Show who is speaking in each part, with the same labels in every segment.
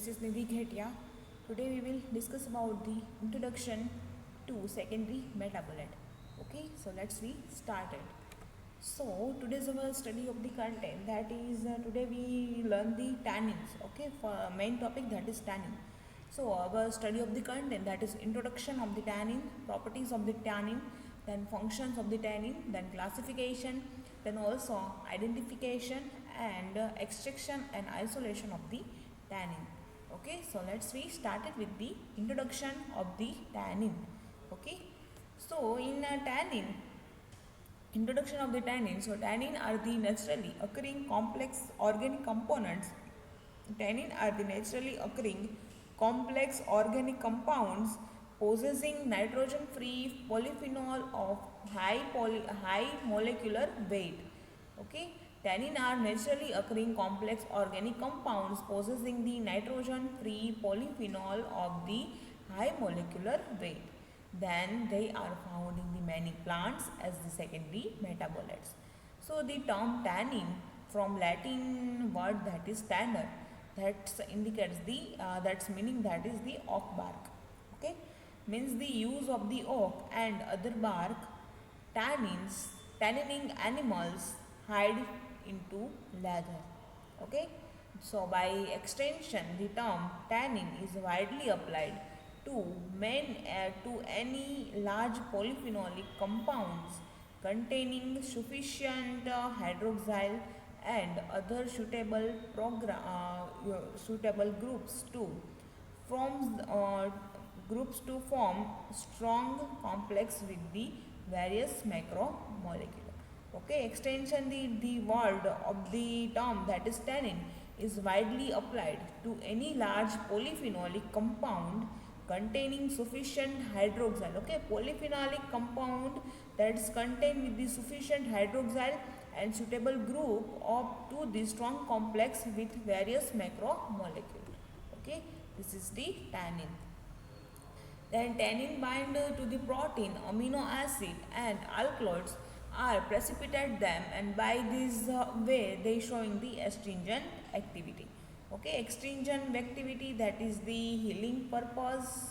Speaker 1: This is Nidhi Ghetia. Today we will discuss about the introduction to secondary metabolite. Okay, so let's be started. So today's our study of the content, that is today we learn the tannins. Okay, for main topic, that is tannin. So our study of the content, that is introduction of the tannin, properties of the tannin, then functions of the tannin, then classification, then also identification and extraction and isolation of the tannin. Okay, so let's we started with the introduction of the tannin. Okay, so in tannin, introduction of the tannin. So tannin are the naturally occurring complex organic components. Tannin are the naturally occurring complex organic compounds possessing nitrogen-free polyphenol of high molecular weight. Okay, tannin are naturally occurring complex organic compounds possessing the nitrogen-free polyphenol of the high molecular weight. Then they are found in the many plants as the secondary metabolites. So the term tannin from Latin word, that is tanner, that indicates the that's meaning, that is the oak bark. Okay, means the use of the oak and other bark tannins, tannining animals hide into leather. Okay, so by extension the term tannin is widely applied to any large polyphenolic compounds containing sufficient hydroxyl and other suitable groups to form strong complex with the various macromolecule. Okay, extension, the word of the term, that is tannin, is widely applied to any large polyphenolic compound containing sufficient hydroxyl. Okay, polyphenolic compound that is contained with the sufficient hydroxyl and suitable group of to the strong complex with various macromolecule. Okay, this is the tannin. Then tannin bind to the protein, amino acid and alkaloids are precipitate them, and by this way they showing the astringent activity. Okay, astringent activity, that is the healing purpose.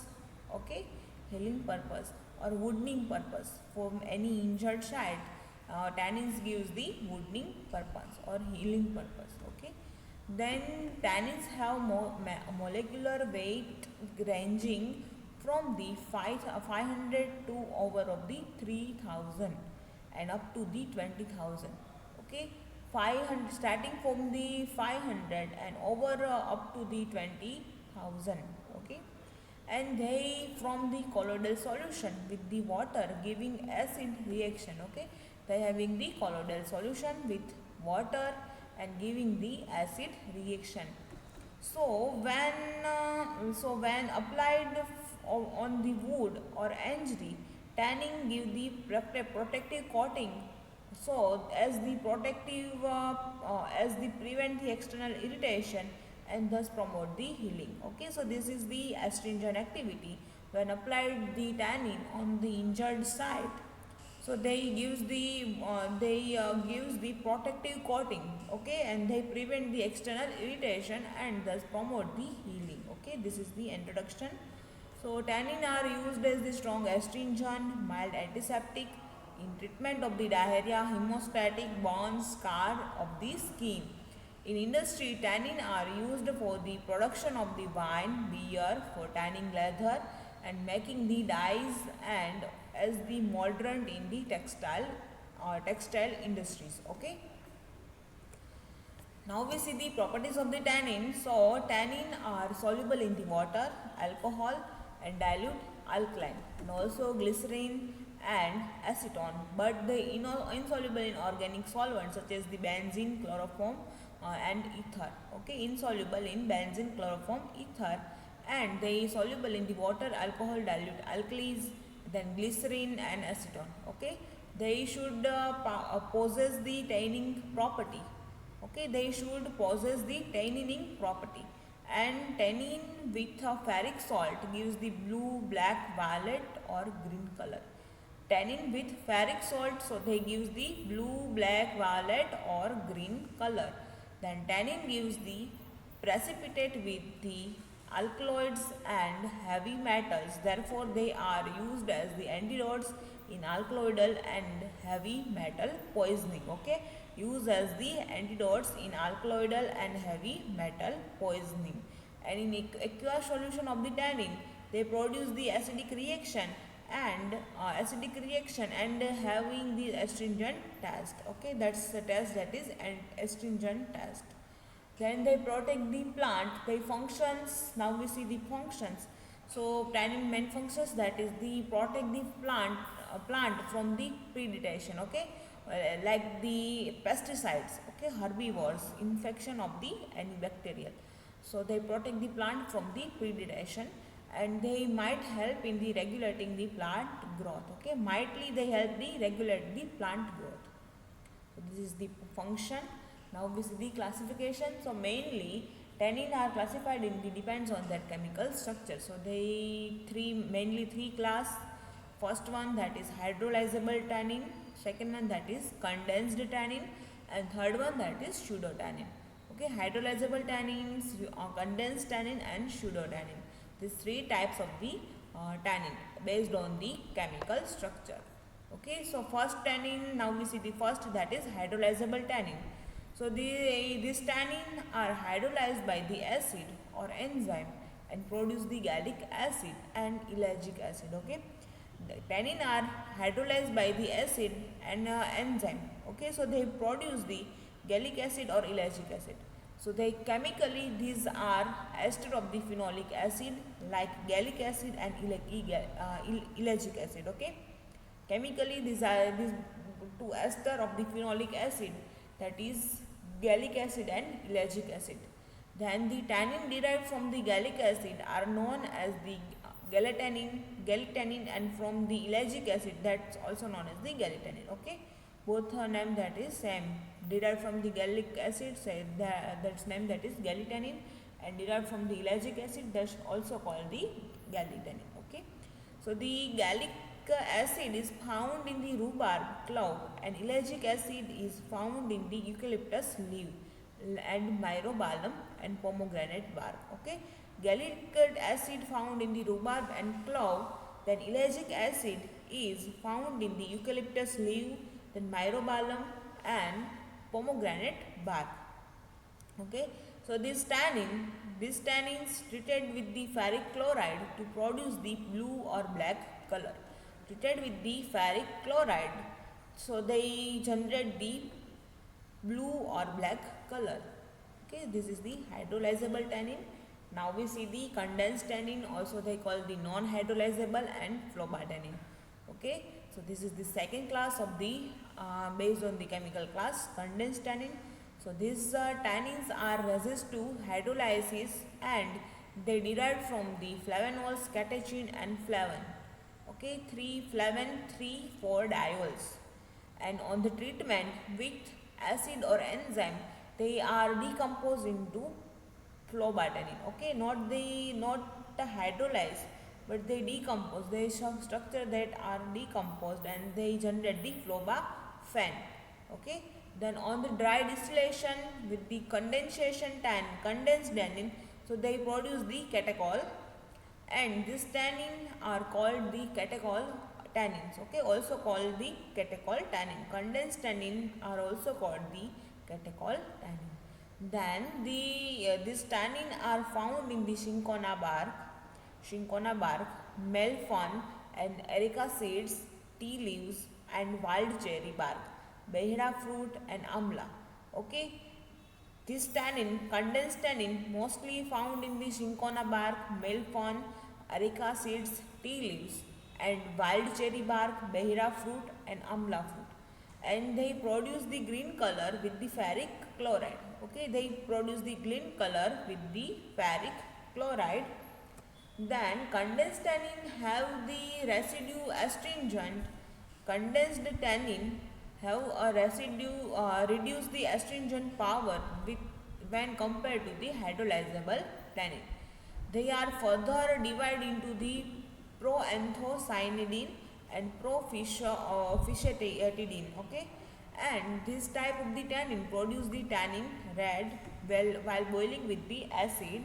Speaker 1: Okay, healing purpose or wounding purpose for any injured site. Tannins gives the wounding purpose or healing purpose. Okay, then tannins have molecular weight ranging from the 500 to over of the 3000 and up to the 20,000. Okay, 500 starting from the 500 and over up to the 20,000. Okay, and they from the colloidal solution with the water giving acid reaction. Okay, they having the colloidal solution with water and giving the acid reaction. So when applied on the wood or injury, tanning give the protective coating. So as the prevent the external irritation and thus promote the healing. Okay, so this is the astringent activity when applied the tannin on the injured site. So they gives the protective coating. Okay, and they prevent the external irritation and thus promote the healing. Okay, this is the introduction. So tannin are used as the strong astringent, mild antiseptic in treatment of the diarrhea, hemostatic, burns, scar of the skin. In industry, tannin are used for the production of the wine, beer, for tanning leather and making the dyes, and as the mordant in the textile industries. Okay. Now we see the properties of the tannin. So tannin are soluble in the water, alcohol and dilute alkaline, and also glycerin and acetone, but they insoluble in organic solvents such as the benzene, chloroform and ether. Okay, insoluble in benzene, chloroform, ether, and they soluble in the water, alcohol, dilute alkalis, then glycerin and acetone. Okay, they should possess the tanning property. Okay, they should possess the tannining property, and tannin with a ferric salt gives the blue, black, violet or green color. Tannin with ferric salt, so they gives the blue, black, violet or green color. Then tannin gives the precipitate with the alkaloids and heavy metals. Therefore, they are used as the antidotes in alkaloidal and heavy metal poisoning. Okay, used as the antidotes in alkaloidal and heavy metal poisoning. And in aqueous solution of the tannin, they produce the acidic reaction and having the astringent taste. Okay, that's the test, that is an astringent test. Then they protect the plant, the functions. Now we see the functions. So tannin main functions, that is the protect the plant from the predation. Okay, like the pesticides, okay, herbivores, infection of the any bacterial. So they protect the plant from the predation, and they might help in the regulating the plant growth. Okay, mightly they help the regulate the plant growth. So this is the function. Now we see the classification. So mainly tannin are classified in the depends on their chemical structure. So they mainly three class. First one, that is hydrolyzable tannin. Second one, that is condensed tannin, and third one, that is pseudotannin. Okay, hydrolyzable tannins, condensed tannin, and pseudotannin. These three types of the tannin based on the chemical structure. Okay, so first tannin, now we see the first, that is hydrolyzable tannin. So these tannin are hydrolyzed by the acid or enzyme and produce the gallic acid and ellagic acid. Okay, the tannin are hydrolyzed by the acid and enzyme. Okay, so they produce the gallic acid or ellagic acid. So they chemically, these are ester of the phenolic acid like gallic acid and ellagic acid. Okay, chemically these are these two ester of the phenolic acid, that is gallic acid and ellagic acid. Then the tannin derived from the gallic acid are known as the galectannin, and from the ellagic acid, that's also known as the galectannin. Okay, both are named, that is same, derived from the gallic acid, say that's name, that is galectannin, and derived from the ellagic acid, that's also called the galectannin. Okay, so the gallic acid is found in the rhubarb clove, and ellagic acid is found in the eucalyptus leaf and myrobalan and pomegranate bark. Okay, gallic acid found in the rhubarb and clove, then ellagic acid is found in the eucalyptus leaf, then myrobalan and pomegranate bark. Okay, so this tannins treated with the ferric chloride to produce the blue or black color. Treated with the ferric chloride, so they generate the blue or black color. Okay, this is the hydrolyzable tannin. Now we see the condensed tannin, also they call the non-hydrolyzable and phlobartannin. Okay, so this is the second class of the based on the chemical class, condensed tannin. So these tannins are resist to hydrolysis, and they derived from the flavanols, catechin and flavin. Okay, 3 flavin, 3 4 diols. And on the treatment with acid or enzyme, they are decomposed into phlobartannin. Okay, not the hydrolyzed, but they decompose. They structure that are decomposed and they generate the phlobarphen. Okay, then on the dry distillation with the condensed tannin, so they produce the catechol, and this tannin are called the catechol tannins. Okay, also called the catechol tannin. Condensed tannin are also called the catechol tannin. Then this tannin are found in the cinchona bark, melfon and erica seeds, tea leaves and wild cherry bark, behra fruit and amla. Okay, this tannin, condensed tannin, mostly found in the cinchona bark, melfon, erica seeds, tea leaves and wild cherry bark, behra fruit and amla fruit. And they produce the green color with the ferric chloride. Okay, they produce the green color with the ferric chloride. Then condensed tannin have the residue astringent. Condensed tannin have a residue reduce the astringent power with when compared to the hydrolyzable tannin. They are further divided into the proanthocyanidin and prophysetidine. Okay, and this type of the tannin produce the tannin red while boiling with the acid.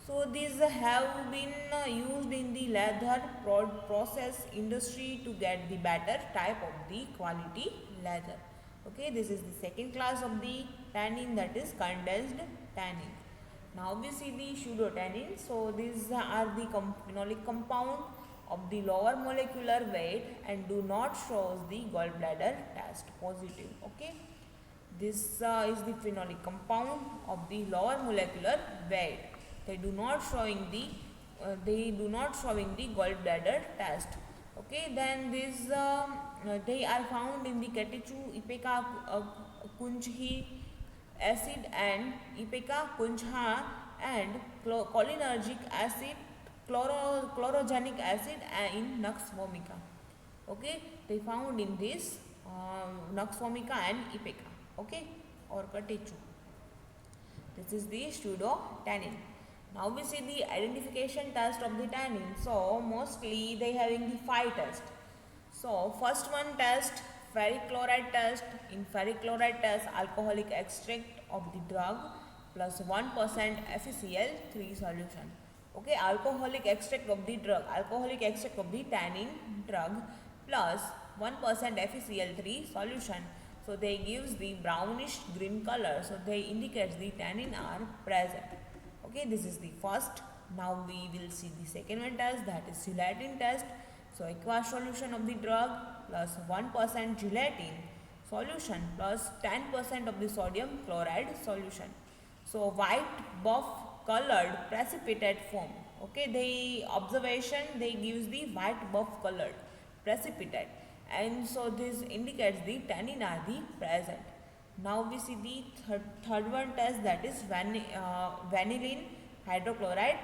Speaker 1: So these have been used in the leather process industry to get the better type of the quality leather. Okay, this is the second class of the tannin, that is condensed tannin. Now we see the pseudotannin. So these are the phenolic compound of the lower molecular weight and do not show the gallbladder test positive. Okay, this is the phenolic compound of the lower molecular weight. They do not showing the gallbladder test. Okay, then this they are found in the Catechu Ipeca Kunjhi acid and Ipeca Kunjha and cholinergic acid, chlorogenic acid in Nux vomica. Okay, they found in this Nux vomica and Ipeca. Okay, or Catechu. This is the pseudotannin. Now we see the identification test of the tannin. So mostly they having the 5 tests. So first one test, ferric chloride test. In ferric chloride test, alcoholic extract of the drug plus 1% FeCl3 solution. Okay, alcoholic extract of the tannin drug plus 1% FeCl3 solution. So they gives the brownish green color. So they indicates the tannin are present. Okay, this is the first. Now we will see the second one test, that is gelatin test. So aqueous solution of the drug plus 1% gelatin solution plus 10% of the sodium chloride solution. So white buff colored precipitate foam. Okay, they observation they gives the white buff colored precipitate, and so this indicates the tannin are the present. Now we see the third one test, that is vanillin hydrochloride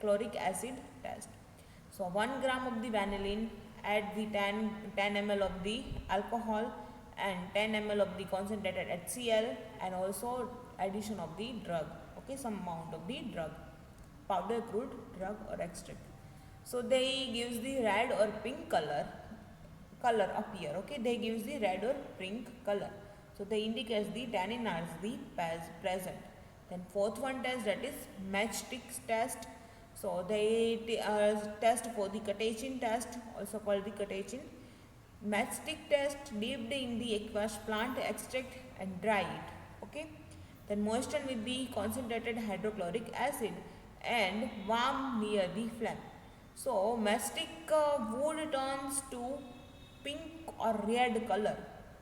Speaker 1: chloric acid test. So 1 gram of the vanillin, add the 10 ml of the alcohol and 10 ml of the concentrated HCl and also addition of the drug. Okay, some amount of the drug, powder, crude, drug or extract. So they gives the red or pink color appear. Okay, they gives the red or pink color. So they indicates the tannin are the present. Then fourth one test, that is matchstick test. So they test for the catechin test, also called the catechin. Matchstick test dipped in the aqueous plant extract and dry it. Okay. Then moisten with the concentrated hydrochloric acid and warm near the flame. So matchstick wood turns to pink or red color.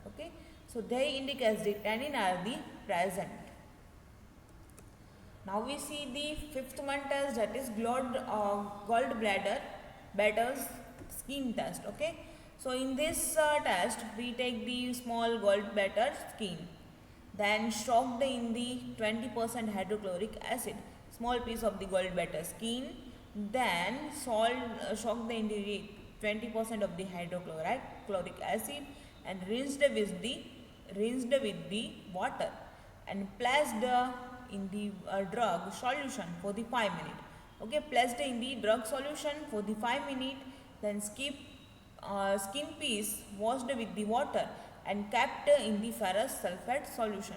Speaker 1: Okay. So they indicate the tannin are the present. Now we see the fifth one test, that is gallbladder skin test. Okay. So in this test we take the small gallbladder skin, then soaked in the 20% hydrochloric acid, small piece of the gallbladder skin, then soaked in the 20% of the hydrochloric acid and rinsed with the water and placed in the drug solution for the 5 minutes. Okay, placed in the drug solution for the 5 minutes, then skin piece washed with the water and kept in the ferrous sulfate solution.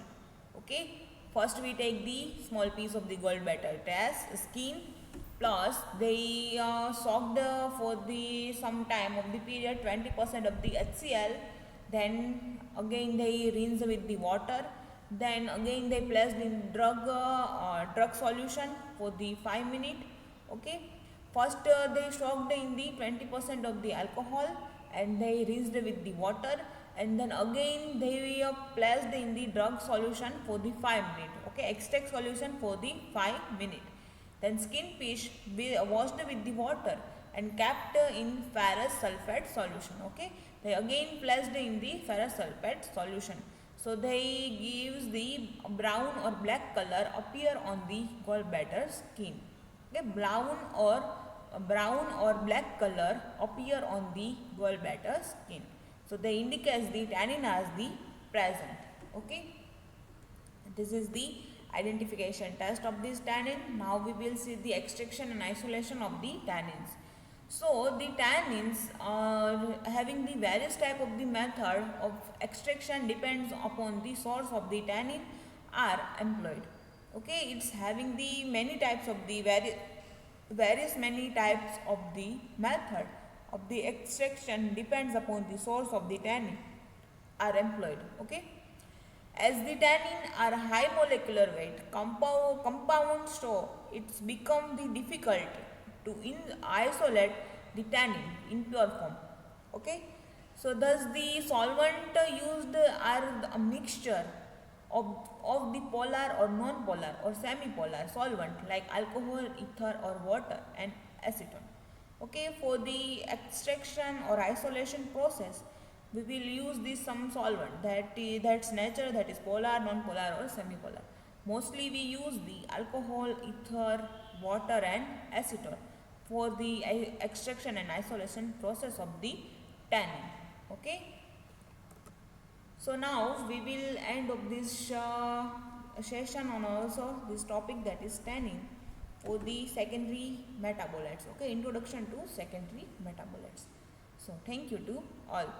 Speaker 1: Okay, first we take the small piece of the gallbladder test skin, plus they soaked for the some time of the period 20% of the HCl, then again they rinse with the water, then again they placed in drug solution for the 5 minutes. Okay, first they soaked in the 20% of the alcohol and they rinsed with the water, and then again they placed in the drug solution for the 5 minutes. Okay, extract solution for the 5 minutes. Then skin piece washed with the water and kept in ferrous sulfate solution. Okay, they again placed in the ferrous sulfate solution. So they gives the brown or black color appear on the gallbladder skin. Okay, brown or black color appear on the gallbladder skin. So they indicates the tannin as the present. Okay, this is the identification test of this tannin. Now we will see the extraction and isolation of the tannins. So the tannins are having the various type of the method of extraction depends upon the source of the tannin are employed. Okay, it's having the many types of the various many types of the method of the extraction depends upon the source of the tannin are employed. Okay, as the tannin are high molecular weight compound, so it's become the difficult to isolate the tannin in pure form. Okay, so thus the solvent used are a mixture of, of the polar or non-polar or semi-polar solvent like alcohol, ether or water and acetone. Okay, for the extraction or isolation process we will use this some solvent that's nature, that is polar, non-polar or semi-polar. Mostly we use the alcohol, ether, water and acetone for the extraction and isolation process of the tannin. Okay, so now we will end of this session on also this topic, that is tannin for the secondary metabolites. Okay, introduction to secondary metabolites. So thank you to all.